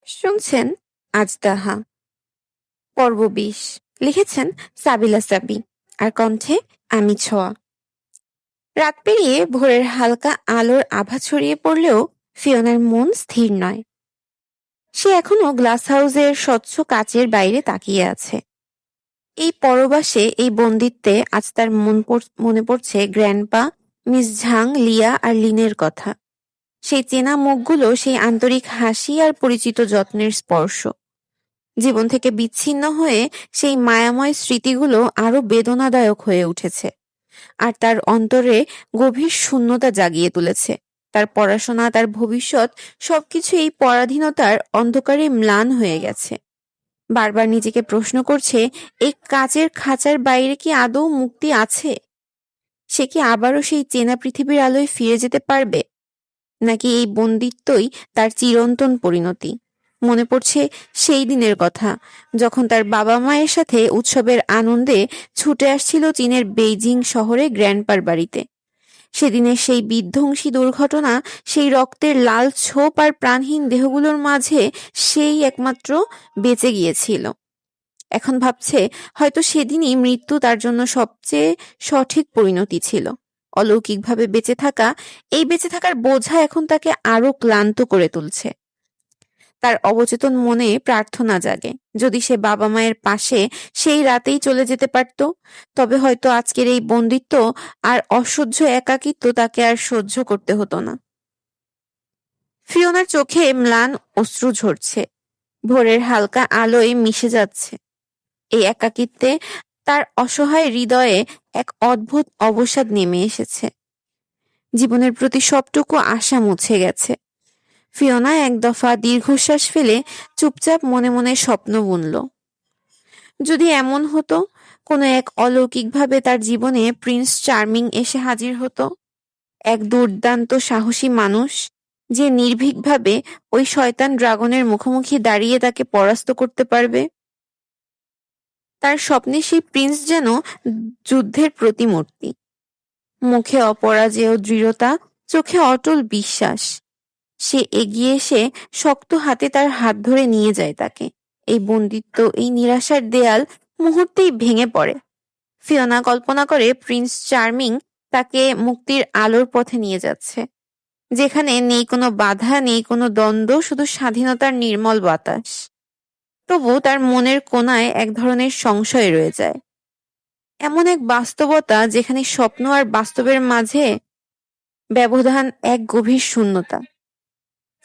শুনছেন আজদাহা পর্ব ২০। লিখেছেন সাবিলা সাবি, আর কণ্ঠে আমি ছোঁয়া। রাত পেরিয়ে ভোরের হালকা আলোর আভা ছড়িয়ে পড়লেও ফিওনার মন স্থির নয়। সে এখনো গ্লাস হাউসের স্বচ্ছ কাচের বাইরে তাকিয়ে আছে। এই পরবাসে, এই বন্দিত্বে আজ তার মনে পড়ছে গ্র্যান্ডপা, মিস ঝাং, লিয়া আর লিনের কথা। সেই চেনা মুখগুলো, সেই আন্তরিক হাসি আর পরিচিত যত্নের স্পর্শ। জীবন থেকে বিচ্ছিন্ন হয়ে সেই মায়াময় স্মৃতিগুলো আরো বেদনাদায়ক হয়ে উঠেছে, আর তার অন্তরে গভীর শূন্যতা জাগিয়ে তুলেছে। তার পড়াশোনা, তার ভবিষ্যৎ, সবকিছু এই পরাধীনতার অন্ধকারে ম্লান হয়ে গেছে। বারবার নিজেকে প্রশ্ন করছে, এই কাচের খাঁচার বাইরে কি আদৌ মুক্তি আছে? সে কি আবারও সেই চেনা পৃথিবীর আলোয় ফিরে যেতে পারবে, নাকি এই বন্দিত্বই তার চিরন্তন পরিণতি? মনে পড়ছে সেই দিনের কথা, যখন তার বাবা মায়ের সাথে উৎসবের আনন্দে ছুটে আসছিল চীনের বেইজিং শহরে গ্র্যান্ডপার বাড়িতে। সেদিনের সেই বিধ্বংসী দুর্ঘটনা, সেই রক্তের লাল ছোপ আর প্রাণহীন দেহগুলোর মাঝে সেই একমাত্র বেঁচে গিয়েছিল। এখন ভাবছে, হয়তো সেদিনই মৃত্যু তার জন্য সবচেয়ে সঠিক পরিণতি ছিল। অলৌকিকভাবে বেঁচে থাকা, এই বেঁচে থাকার বোঝা এখন তাকে আরো ক্লান্ত করে তুলছে। তার অবচেতন মনে প্রার্থনা জাগে, যদি সে বাবা মায়ের পাশে সেই রাতেই চলে যেতে পারত, তবে হয়তো আজকের এই বন্দিত্ব আর অসহ্য একাকিত্ব তাকে আর সহ্য করতে হতো না। ফিওনার চোখে ম্লান অশ্রু ঝরছে, ভোরের হালকা আলোয় মিশে যাচ্ছে। এই একাকিত্বে তার অসহায় হৃদয়ে এক অদ্ভুত অবসাদ নেমে এসেছে। জীবনের প্রতি সবটুকু আশা মুছে গেছে। ফিওনা এক দফা দীর্ঘশ্বাস ফেলে চুপচাপ মনে মনে স্বপ্ন বুনল। যদি এমন হতো, কোনো এক অলৌকিকভাবে তার জীবনে প্রিন্স চার্মিং এসে হাজির হতো, এক দুর্দান্ত সাহসী মানুষ, যে নির্ভীকভাবে ওই শয়তান ড্রাগনের মুখোমুখি দাঁড়িয়ে তাকে পরাস্ত করতে পারবে। তার স্বপ্নে সেই প্রিন্স যেন যুদ্ধের প্রতিমূর্তি, মুখে অপরাজেয় দৃঢ়তা, চোখে অটল বিশ্বাস। সে এগিয়ে এসে শক্ত হাতে তার হাত ধরে নিয়ে যায় তাকে। এই বন্দিত্ব, এই নিরাশার দেয়াল মুহূর্তেই ভেঙে পড়ে। ফিওনা কল্পনা করে প্রিন্স চার্মিং তাকে মুক্তির আলোর পথে নিয়ে যাচ্ছে, যেখানে নেই কোনো বাধা, নেই কোনো দ্বন্দ্ব, শুধু স্বাধীনতার নির্মল বাতাস। তবু তার মনের কোণায় এক ধরনের সংশয় রয়ে যায়। এমন এক বাস্তবতা যেখানে স্বপ্ন আর বাস্তবের মাঝে ব্যবধান, এক গভীর শূন্যতা।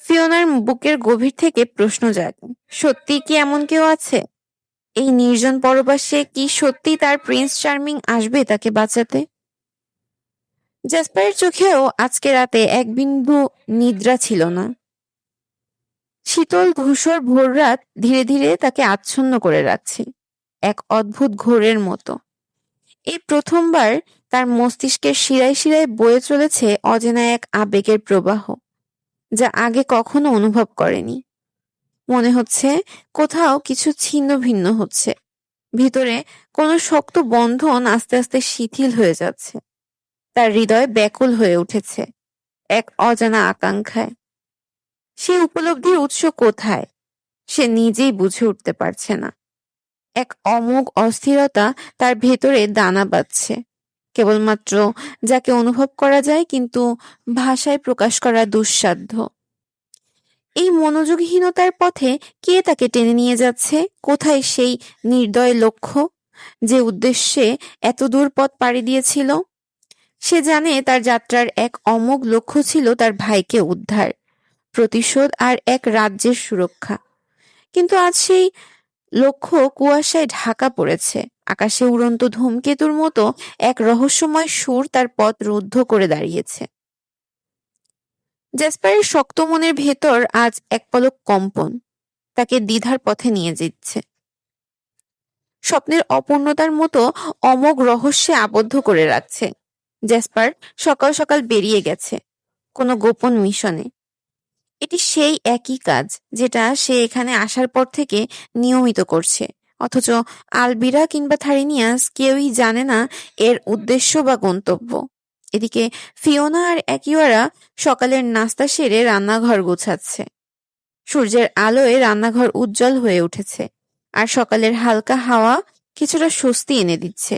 ফিওনার বুকের গভীর থেকে প্রশ্ন জাগে, সত্যি কি এমন কেউ আছে এই নির্জন পরবাসে? কি সত্যি তার প্রিন্স চার্মিং আসবে তাকে বাঁচাতে? জ্যাসপারের চোখেও আজকে রাতে এক বিন্দু নিদ্রা ছিল না। শীতল ধূসর ভোররাত ধীরে ধীরে তাকে আচ্ছন্ন করে রাখছে, এক অদ্ভুত ঘোরের মতো। এই প্রথমবার তার মস্তিষ্কের শিরায় শিরায় বয়ে চলেছে অচেনা এক আবেগের প্রবাহ, যা আগে কখনো অনুভব করেনি। মনে হচ্ছে কোথাও কিছু ছিন্ন ভিন্ন হচ্ছে, ভিতরে কোনো শক্ত বন্ধন আস্তে আস্তে শিথিল হয়ে যাচ্ছে। তার হৃদয় ব্যাকুল হয়ে উঠেছে এক অজানা আকাঙ্ক্ষায়। সে উপলব্ধির উৎস কোথায় সে নিজেই বুঝে উঠতে পারছে না। এক অমোঘ অস্থিরতা তার ভেতরে দানা বাঁধছে, কেবলমাত্র যাকে অনুভব করা যায়, কিন্তু ভাষায় প্রকাশ করা দুঃসাধ্য। এই মনোযোগহীনতার পথে কে তাকে টেনে নিয়ে যাচ্ছে? কোথায় সেই নির্দয় লক্ষ্য, যে উদ্দেশ্যে এত দূর পথ পাড়ি দিয়েছিল? সে জানে তার যাত্রার এক অমোঘ লক্ষ্য ছিল তার ভাইকে উদ্ধার, প্রতিশোধ আর এক রাজ্যের সুরক্ষা। কিন্তু আজ সেই লক্ষ্য কুয়াশায় ঢাকা পড়েছে। আকাশে উড়ন্ত ধূমকেতুর মতো এক রহস্যময় সুর তার পথ রুদ্ধ করে দাঁড়িয়েছে। জ্যাসপারের শক্ত মনের ভেতর আজ এক পলক কম্পন তাকে দ্বিধার পথে নিয়ে যাচ্ছে। স্বপ্নের অপূর্ণতার মতো অমোঘ রহস্যে আবদ্ধ করে রাখছে। জ্যাসপার সকাল সকাল বেরিয়ে গেছে কোনো গোপন মিশনে। এটি সেই একই কাজ যেটা সে এখানে আসার পর থেকে নিয়মিত করছে, অথচ আলবিরা কিংবা থারিনিয়াস কেউই জানে না এর উদ্দেশ্য বা গন্তব্য। এদিকে ফিওনা আর একিওয়ারা সকালের নাস্তা সেরে রান্নাঘর গোছাচ্ছে। সূর্যের আলোয় রান্নাঘর উজ্জ্বল হয়ে উঠেছে, আর সকালের হালকা হাওয়া কিছুটা স্বস্তি এনে দিচ্ছে।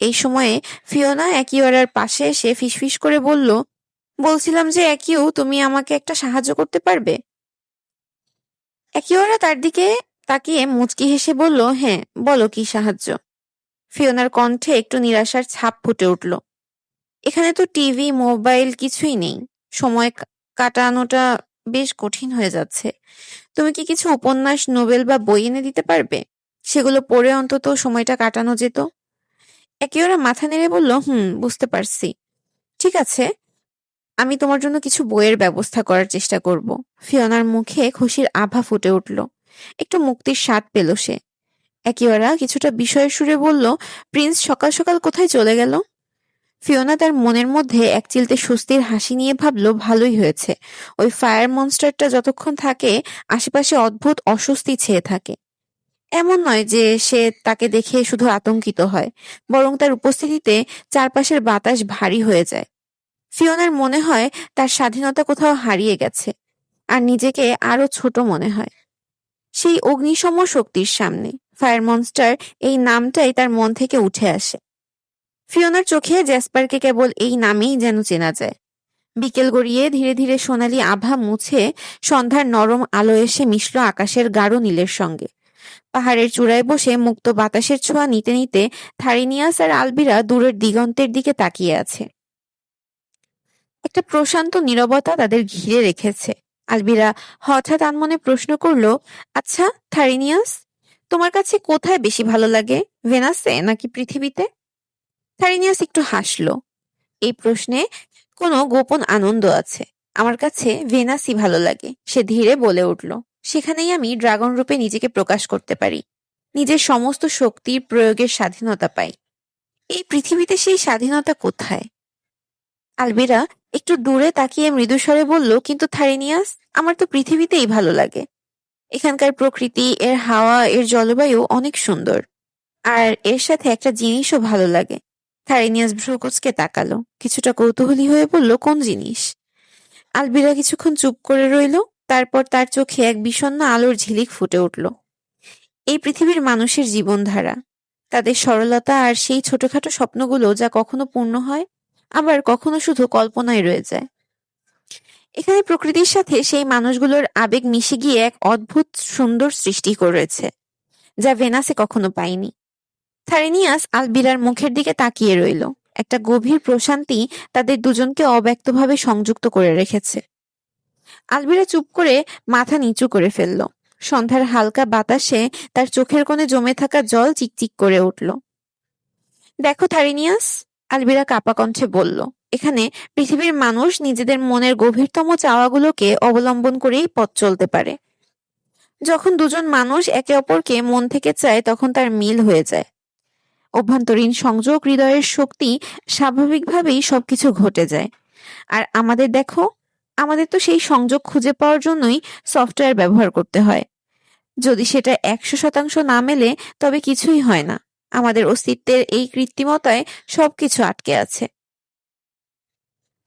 এই সময়ে ফিওনা একিওরার পাশে এসে ফিসফিস করে বলল, বলছিলাম যে একিও, তুমি আমাকে একটা সাহায্য করতে পারবে? একিওরা তার দিকে তাকিয়ে মুচকি হেসে বলল, হ্যাঁ, বলো কি সাহায্য। ফিওনার কণ্ঠে একটু নিরাশার ছাপ ফুটে উঠল। এখানে তো টিভি মোবাইল কিছুই নেই, সময় কাটানোটা বেশ কঠিন হয়ে যাচ্ছে। তুমি কি কিছু উপন্যাস, নোবেল বা বই এনে দিতে পারবে? সেগুলো পড়ে অন্তত সময়টা কাটানো যেত। একেওরা মাথা নেড়ে বলল, বুঝতে পারছি। ঠিক আছে, আমি তোমার জন্য কিছু বইয়ের ব্যবস্থা করার চেষ্টা করব। ফিওনার মুখে খুশির আভা ফুটে উঠল, একটু মুক্তির স্বাদ পেল সে। একেওরা কিছুটা বিষয়ের সুরে বলল, প্রিন্স সকাল সকাল কোথায় চলে গেল? ফিওনা তার মনের মধ্যে এক চিলতে স্বস্তির হাসি নিয়ে ভাবল, ভালোই হয়েছে। ওই ফায়ার মনস্টারটা যতক্ষণ থাকে আশেপাশে অদ্ভুত অস্বস্তি ছেয়ে থাকে। এমন নয় যে সে তাকে দেখে শুধু আতঙ্কিত হয়, বরং তার উপস্থিতিতে চারপাশের বাতাস ভারী হয়ে যায়। ফিওনার মনে হয় তার স্বাধীনতা কোথাও হারিয়ে গেছে, আর নিজেকে আরো ছোট মনে হয় সেই অগ্নিসম শক্তির সামনে। ফায়ার মনস্টার এই নামটাই তার মন থেকে উঠে আসে। ফিওনার চোখে জ্যাসপারকে কেবল এই নামেই যেন চেনা যায়। বিকেল গড়িয়ে ধীরে ধীরে সোনালি আভা মুছে সন্ধ্যার নরম আলো এসে মিশল আকাশের গাঢ় নীলের সঙ্গে। পাহাড়ের চূড়ায় বসে মুক্ত বাতাসের ছোঁয়া নিতে নিতে থারিনিয়াস আর আলবিরা দূরের দিগন্তের দিকে তাকিয়ে আছে। একটা প্রশান্ত নীরবতা তাদের ঘিরে রেখেছে। আলবিরা হঠাৎ আনমনে প্রশ্ন করল, আচ্ছা থারিনিয়াস, তোমার কাছে কোথায় বেশি ভালো লাগে, ভেনাসে নাকি পৃথিবীতে? থারিনিয়াস একটু হাসল। এই প্রশ্নে কোনো গোপন আনন্দ আছে। আমার কাছে ভেনাসই ভালো লাগে, সে ধীরে বলে উঠল। সেখানেই আমি ড্রাগন রূপে নিজেকে প্রকাশ করতে পারি, নিজের সমস্ত শক্তির প্রয়োগের স্বাধীনতা পাই। এই পৃথিবীতে সেই স্বাধীনতা কোথায়? আলবিরা একটু দূরে তাকিয়ে মৃদুস্বরে বলল, কিন্তু থারিনিয়াস, আমার তো পৃথিবীতেই ভালো লাগে। এখানকার প্রকৃতি, এর হাওয়া, এর জলবায়ু অনেক সুন্দর। আর এর সাথে একটা জিনিসও ভালো লাগে। থারিনিয়াস ভ্রুকুচকে তাকালো, কিছুটা কৌতূহলী হয়ে বলল, কোন জিনিস? আলবিরা কিছুক্ষণ চুপ করে রইল, তারপর তার চোখে এক বিষণ্ণ আলোর ঝিলিক ফুটে উঠল। এই পৃথিবীর মানুষের জীবনধারা, তাদের সরলতা আর সেই ছোটখাটো স্বপ্নগুলো যা কখনো পূর্ণ হয়, আবার কখনো শুধু কল্পনায় রয়ে যায়। এখানে প্রকৃতির সাথে সেই মানুষগুলোর আবেগ মিশে গিয়ে এক অদ্ভুত সুন্দর সৃষ্টি করেছে, যা ভেনাসে কখনো পায়নি। থারিনিয়াস আলবিরার মুখের দিকে তাকিয়ে রইল। একটা গভীর প্রশান্তি তাদের দুজনকে অব্যক্তভাবে সংযুক্ত করে রেখেছে। আলবিরা চুপ করে মাথা নিচু করে ফেলল। সন্ধ্যার হালকা বাতাসে তার চোখের কোণে জমে থাকা জল চিকচিক করে উঠল। দেখো থারিনিয়াস, আলবিরা কাঁপা কণ্ঠে বলল, এখানে পৃথিবীর মানুষ নিজেদের মনের গভীরতম চাওয়াগুলোকে অবলম্বন করেই পথ চলতে পারে। যখন দুজন মানুষ একে অপরকে মন থেকে চায়, তখন তার মিল হয়ে যায়। অভ্যন্তরীণ সংযোগ, হৃদয়ের শক্তি, স্বাভাবিকভাবেই সবকিছু ঘটে যায়। আর আমাদের দেখো, আমাদের তো সেই সংযোগ খুঁজে পাওয়ার জন্যই সফটওয়্যার ব্যবহার করতে হয়। যদি সেটা 100% না মেলে, তবে কিছুই হয় না। আমাদের অস্তিত্বের এই কৃত্রিমতায় সবকিছু আটকে আছে।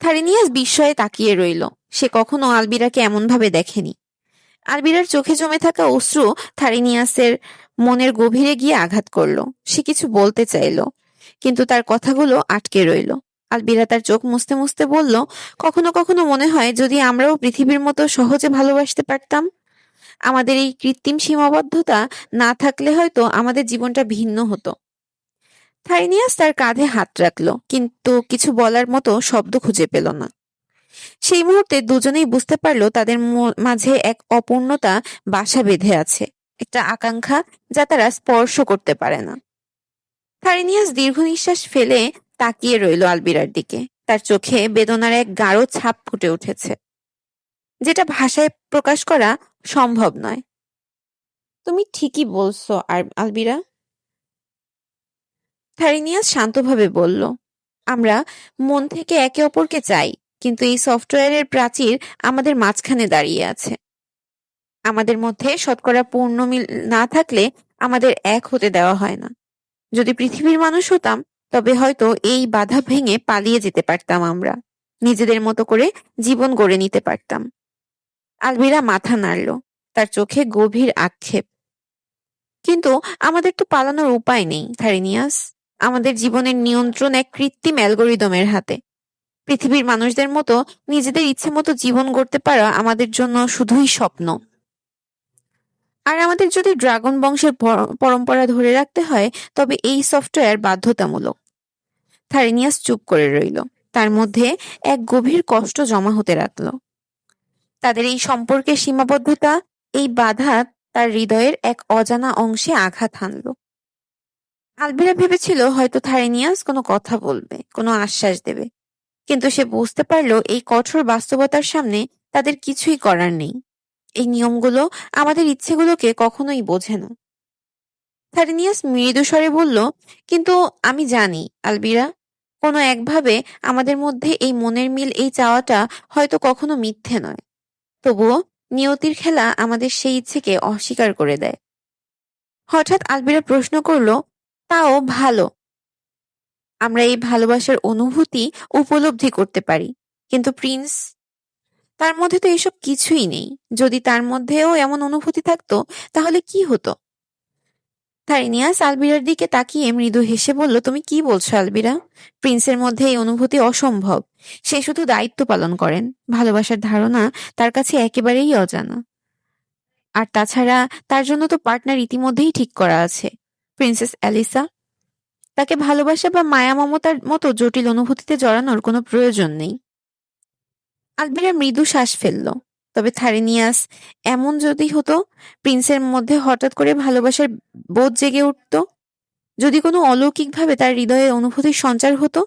থারিনিয়াস বিস্ময়ে তাকিয়ে রইল। সে কখনো আলবিরাকে এমনভাবে দেখেনি। আলবিরার চোখে জমে থাকা অশ্রু থারিনিয়াসের মনের গভীরে গিয়ে আঘাত করল। সে কিছু বলতে চাইল, কিন্তু তার কথাগুলো আটকে রইল। আলবিরা তার চোখ মুছতে মুছতে বলল, কখনো কখনো মনে হয় যদি আমরাও পৃথিবীর মতো সহজে ভালোবাসতে পারতাম। আমাদের এই কৃত্রিম সীমাবদ্ধতা না থাকলে হয়তো আমাদের জীবনটা ভিন্ন হতো। থাইনিয়াস তার কাঁধে হাত রাখল, কিন্তু কিছু বলার মতো শব্দ খুঁজে পেল না। সেই মুহূর্তে দুজনেই বুঝতে পারলো তাদের মাঝে এক অপূর্ণতা বাসা বেঁধে আছে, একটা আকাঙ্ক্ষা যা তারা স্পর্শ করতে পারে না। থাইনিয়াস দীর্ঘ নিঃশ্বাস ফেলে তাকিয়ে রইল আলবিরার দিকে। তার চোখে বেদনার এক গাঢ় ছাপ ফুটে উঠেছে, যেটা ভাষায় প্রকাশ করা সম্ভব নয়। তুমি ঠিকই বলছো আলবিরা, থারিনিয়াস শান্তভাবে বলল। আমরা মন থেকে একে অপরকে চাই, কিন্তু এই সফটওয়্যারের প্রাচীর আমাদের মাঝখানে দাঁড়িয়ে আছে। আমাদের মধ্যে শতকরা পূর্ণ মিল না থাকলে আমাদের এক হতে দেওয়া হয় না। যদি পৃথিবীর মানুষ হতাম, তবে হয়তো এই বাধা ভেঙে পালিয়ে যেতে পারতাম। আমরা নিজেদের মতো করে জীবন গড়ে নিতে পারতাম। আলভিরা মাথা নাড়ল, তার চোখে গভীর আক্ষেপ। কিন্তু আমাদের তো পালানোর উপায় নেই থারিনিয়াস। আমাদের জীবনের নিয়ন্ত্রণ এক কৃত্রিম অ্যালগোরিদমের হাতে। পৃথিবীর মানুষদের মতো নিজেদের ইচ্ছে মতো জীবন গড়তে পারা আমাদের জন্য শুধুই স্বপ্ন। আর আমাদের যদি ড্রাগন বংশের পরম্পরা ধরে রাখতে হয়, তবে এই সফটওয়্যার বাধ্যতামূলক। থারিনিয়াস চুপ করে রইল, তার মধ্যে এক গভীর কষ্ট জমা হতে লাগলো। তাদের এই সম্পর্কের সীমাবদ্ধতা, এই বাধা তার হৃদয়ের এক অজানা অংশে আঘাত হানল। আলভিরা ভেবেছিল হয়তো থারিনিয়াস কোনো কথা বলবে, কোনো আশ্বাস দেবে, কিন্তু সে বুঝতে পারল এই কঠোর বাস্তবতার সামনে তাদের কিছুই করার নেই। এই নিয়মগুলো আমাদের ইচ্ছেগুলোকে কখনোই বোঝে না। থারিনিয়াস মৃদু স্বরে বলল, কিন্তু আমি জানি আলবিরা, কোনো একভাবে আমাদের মধ্যে এই মনের মিল, এই চাওয়াটা হয়তো কখনো মিথ্যে নয়। তবুও নিয়তির খেলা আমাদের সেই ইচ্ছেকে অস্বীকার করে দেয়। হঠাৎ আলবিরা প্রশ্ন করল, তাও ভালো, আমরা এই ভালোবাসার অনুভূতি উপলব্ধি করতে পারি, কিন্তু প্রিন্স, তার মধ্যে তো এসব কিছুই নেই। যদি তার মধ্যেও এমন অনুভূতি থাকতো, তাহলে কি হতো? থারিনিয়াস আলবিরার দিকে তাকিয়ে মৃদু হেসে বলল, তুমি কি বলছো আলবিরা? প্রিন্সের মধ্যে এই অনুভূতি অসম্ভব। সে শুধু দায়িত্ব পালন করেন, ভালোবাসার ধারণা তার কাছে একেবারেই অজানা। আর তাছাড়া তার জন্য তো পার্টনার ইতিমধ্যেই ঠিক করা আছে, প্রিন্সেস অ্যালিসা। তাকে ভালোবাসা বা মায়া মমতার মতো জটিল অনুভূতিতে জড়ানোর কোনো প্রয়োজন নেই। আলবিরা মৃদু শ্বাস ফেলল। তবে থারিনিয়াস, এমন যদি হতো, প্রিন্সের মধ্যে হঠাৎ করে ভালোবাসার বোধ জেগে উঠত, যদি কোনো অলৌকিকভাবে তার হৃদয়ে অনুভূতির সঞ্চার হতো,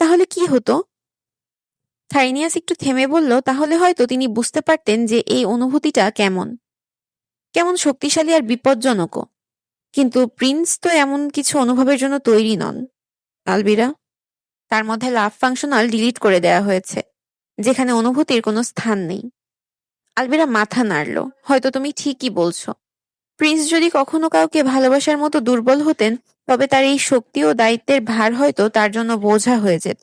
তাহলে কি হতো? থারিনিয়াস একটু থেমে বলল, তাহলে হয়তো তিনি বুঝতে পারতেন যে এই অনুভূতিটা কেমন কেমন শক্তিশালী আর বিপজ্জনকও। কিন্তু প্রিন্স তো এমন কিছু অনুভবের জন্য তৈরি নন আলবিরা। তার মধ্যে লাভ ফাংশনাল ডিলিট করে দেয়া হয়েছে, যেখানে অনুভূতির কোনো স্থান নেই। আলবিরা মাথা নাড়ল, হয়তো তুমি ঠিকই বলছো। প্রিন্স যদি কখনো কাউকে ভালোবাসার মতো দুর্বল হতেন, তবে তার এই শক্তি ও দায়িত্বের ভার হয়তো তার জন্য বোঝা হয়ে যেত।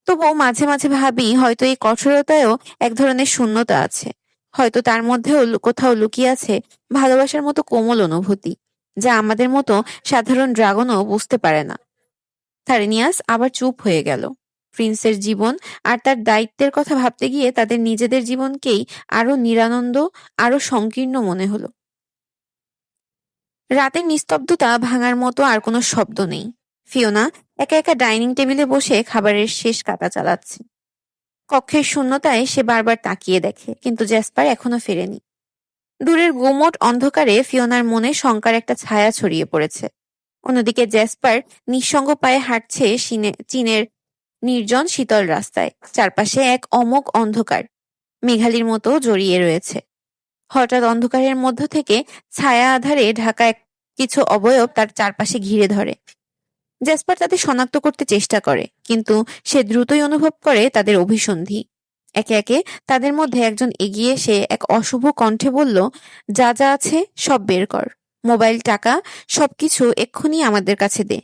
তবুও মাঝে মাঝে ভাবি, হয়তো এই কঠোরতায়ও এক ধরনের শূন্যতা আছে। হয়তো তার মধ্যেও কোথাও লুকিয়ে আছে ভালোবাসার মতো কোমল অনুভূতি, যা আমাদের মতো সাধারণ ড্রাগনও বুঝতে পারে না। থারিনিয়াস আবার চুপ হয়ে গেল। প্রিন্সের জীবন আর তার দায়িত্বের কথা ভাবতে গিয়ে তাদের নিজেদের জীবনকেই আরো নিরানন্দ, আরো সংকীর্ণ মনে হলো। রাতের নিস্তব্ধতা ভাঙার মতো আর কোনো শব্দ নেই। ফিওনা একা একা ডাইনিং টেবিলে বসে খাবারের শেষ কাটা চালাচ্ছে। কক্ষের শূন্যতায় সে বারবার তাকিয়ে দেখে, কিন্তু জ্যাসপার এখনো ফেরেনি। দূরের গুমোট অন্ধকারে ফিওনার মনে শঙ্কার একটা ছায়া ছড়িয়ে পড়েছে। অন্যদিকে জ্যাসপার নিঃসঙ্গ পায়ে হাঁটছে চীনের নির্জন শীতল রাস্তায়। চারপাশে এক অমোঘ অন্ধকার মেঘালির মতো জড়িয়ে রয়েছে। হঠাৎ অন্ধকারের মধ্য থেকে ছায়া আধারে ঢাকা কিছু অবয়ব তার চারপাশে ঘিরে ধরে। জ্যাসপার তাদের শনাক্ত করতে চেষ্টা করে, কিন্তু সে দ্রুতই অনুভব করে তাদের অভিসন্ধি। একে একে তাদের মধ্যে একজন এগিয়ে এসে এক অশুভ কণ্ঠে বলল, যা যা আছে সব বের কর, মোবাইল, টাকা, সবকিছু এক্ষুনি আমাদের কাছে দে।